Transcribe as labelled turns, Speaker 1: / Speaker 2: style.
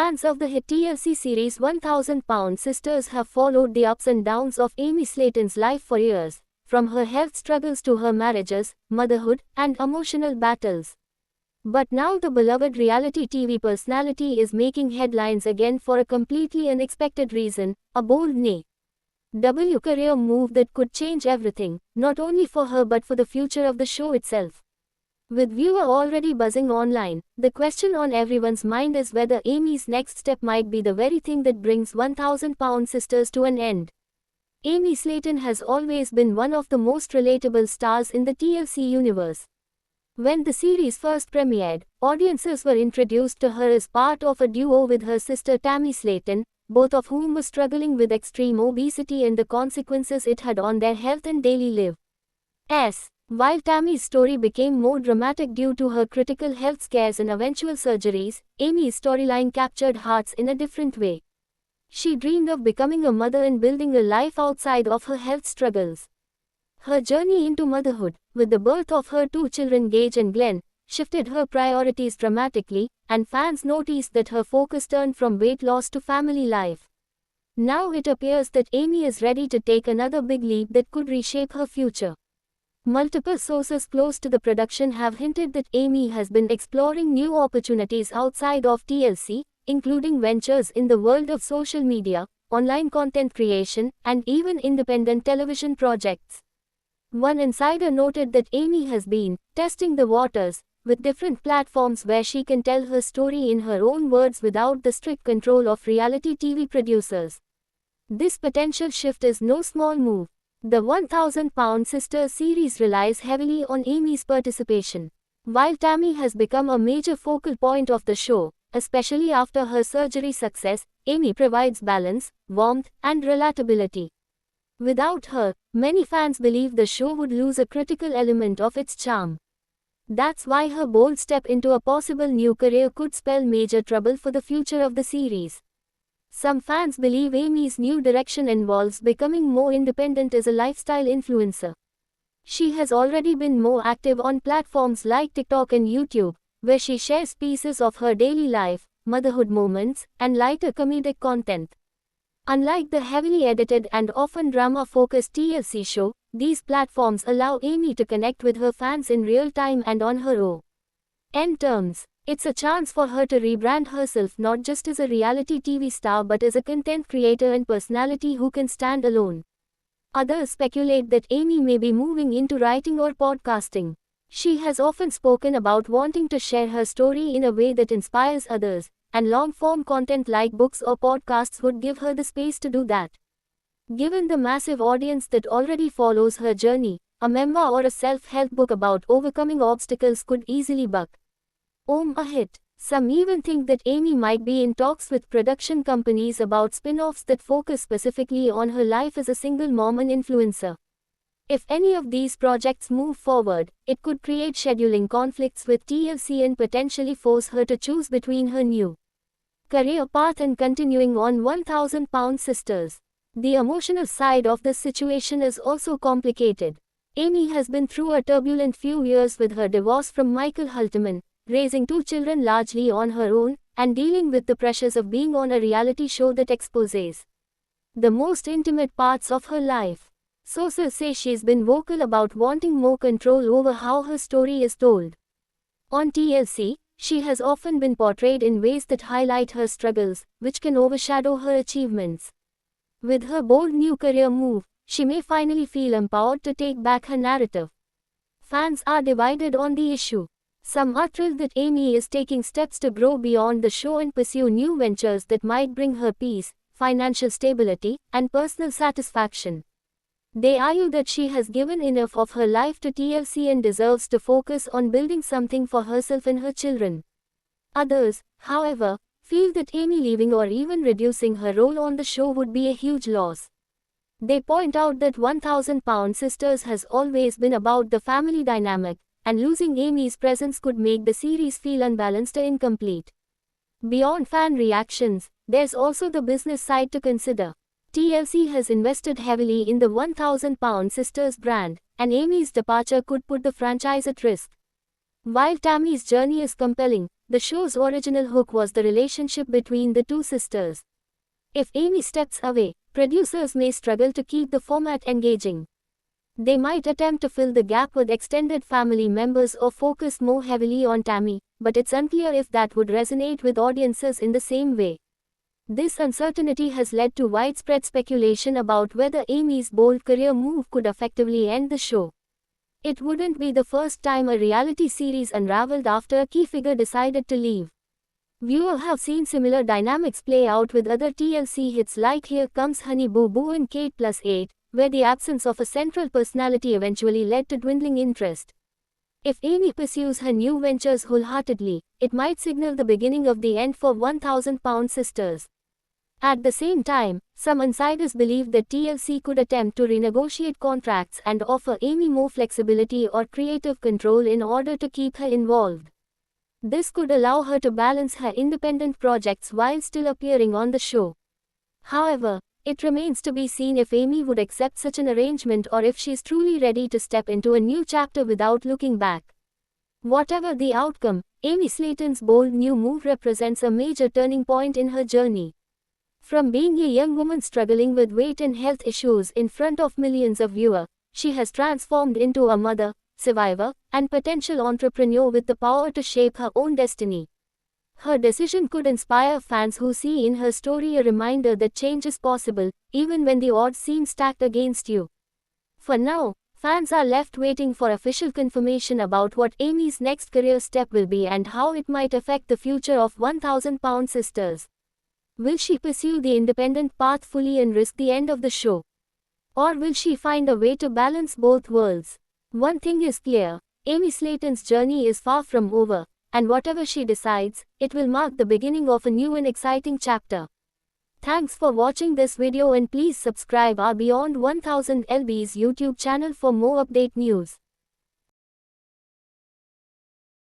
Speaker 1: Fans of the hit TLC series 1000 Pound Sisters have followed the ups and downs of Amy Slayton's life for years, from her health struggles to her marriages, motherhood, and emotional battles. But now the beloved reality TV personality is making headlines again for a completely unexpected reason, a bold career move that could change everything, not only for her but for the future of the show itself. With viewers already buzzing online, the question on everyone's mind is whether Amy's next step might be the very thing that brings 1000 Pound Sisters to an end. Amy Slayton has always been one of the most relatable stars in the TLC universe. When the series first premiered, audiences were introduced to her as part of a duo with her sister Tammy Slayton, both of whom were struggling with extreme obesity and the consequences it had on their health and daily lives. While Tammy's story became more dramatic due to her critical health scares and eventual surgeries, Amy's storyline captured hearts in a different way. She dreamed of becoming a mother and building a life outside of her health struggles. Her journey into motherhood, with the birth of her two children Gage and Glenn, shifted her priorities dramatically, and fans noticed that her focus turned from weight loss to family life. Now it appears that Amy is ready to take another big leap that could reshape her future. Multiple sources close to the production have hinted that Amy has been exploring new opportunities outside of TLC, including ventures in the world of social media, online content creation, and even independent television projects. One insider noted that Amy has been testing the waters with different platforms where she can tell her story in her own words without the strict control of reality TV producers. This potential shift is no small move. The 1000 Pound Sisters series relies heavily on Amy's participation. While Tammy has become a major focal point of the show, especially after her surgery success, Amy provides balance, warmth, and relatability. Without her, many fans believe the show would lose a critical element of its charm. That's why her bold step into a possible new career could spell major trouble for the future of the series. Some fans believe Amy's new direction involves becoming more independent as a lifestyle influencer. She has already been more active on platforms like TikTok and YouTube, where she shares pieces of her daily life, motherhood moments, and lighter comedic content. Unlike the heavily edited and often drama-focused TLC show, these platforms allow Amy to connect with her fans in real time and on her own terms. It's a chance for her to rebrand herself not just as a reality TV star but as a content creator and personality who can stand alone. Others speculate that Amy may be moving into writing or podcasting. She has often spoken about wanting to share her story in a way that inspires others, and long-form content like books or podcasts would give her the space to do that. Given the massive audience that already follows her journey, a memoir or a self-help book about overcoming obstacles could easily become a hit. Some even think that Amy might be in talks with production companies about spin-offs that focus specifically on her life as a single mom and influencer. If any of these projects move forward, it could create scheduling conflicts with TLC and potentially force her to choose between her new career path and continuing on 1000 Pound Sisters. The emotional side of this situation is also complicated. Amy has been through a turbulent few years with her divorce from Michael Halterman, raising two children largely on her own, and dealing with the pressures of being on a reality show that exposes the most intimate parts of her life. Sources say she's been vocal about wanting more control over how her story is told. On TLC, she has often been portrayed in ways that highlight her struggles, which can overshadow her achievements. With her bold new career move, she may finally feel empowered to take back her narrative. Fans are divided on the issue. Some are thrilled that Amy is taking steps to grow beyond the show and pursue new ventures that might bring her peace, financial stability, and personal satisfaction. They argue that she has given enough of her life to TLC and deserves to focus on building something for herself and her children. Others, however, feel that Amy leaving or even reducing her role on the show would be a huge loss. They point out that 1000 Pound Sisters has always been about the family dynamic, and losing Amy's presence could make the series feel unbalanced or incomplete. Beyond fan reactions, there's also the business side to consider. TLC has invested heavily in the 1000 Pound Sisters brand, and Amy's departure could put the franchise at risk. While Tammy's journey is compelling, The show's original hook was the relationship between the two sisters. If Amy steps away, producers may struggle to keep the format engaging. They might attempt to fill the gap with extended family members or focus more heavily on Tammy, but it's unclear if that would resonate with audiences in the same way. This uncertainty has led to widespread speculation about whether Amy's bold career move could effectively end the show. It wouldn't be the first time a reality series unraveled after a key figure decided to leave. Viewers have seen similar dynamics play out with other TLC hits like Here Comes Honey Boo Boo and Kate+8, where the absence of a central personality eventually led to dwindling interest. If Amy pursues her new ventures wholeheartedly, it might signal the beginning of the end for 1000-Pound Sisters. At the same time, some insiders believe that TLC could attempt to renegotiate contracts and offer Amy more flexibility or creative control in order to keep her involved. This could allow her to balance her independent projects while still appearing on the show. However, it remains to be seen if Amy would accept such an arrangement or if she's truly ready to step into a new chapter without looking back. Whatever the outcome, Amy Slaton's bold new move represents a major turning point in her journey. From being a young woman struggling with weight and health issues in front of millions of viewers, she has transformed into a mother, survivor, and potential entrepreneur with the power to shape her own destiny. Her decision could inspire fans who see in her story a reminder that change is possible, even when the odds seem stacked against you. For now, fans are left waiting for official confirmation about what Amy's next career step will be and how it might affect the future of 1000-Pound Sisters. Will she pursue the independent path fully and risk the end of the show? Or will she find a way to balance both worlds? One thing is clear, Amy Slaton's journey is far from over, and whatever she decides, it will mark the beginning of a new and exciting chapter. Thanks for watching this video and please subscribe our Beyond 1000 LB's YouTube channel for more update news.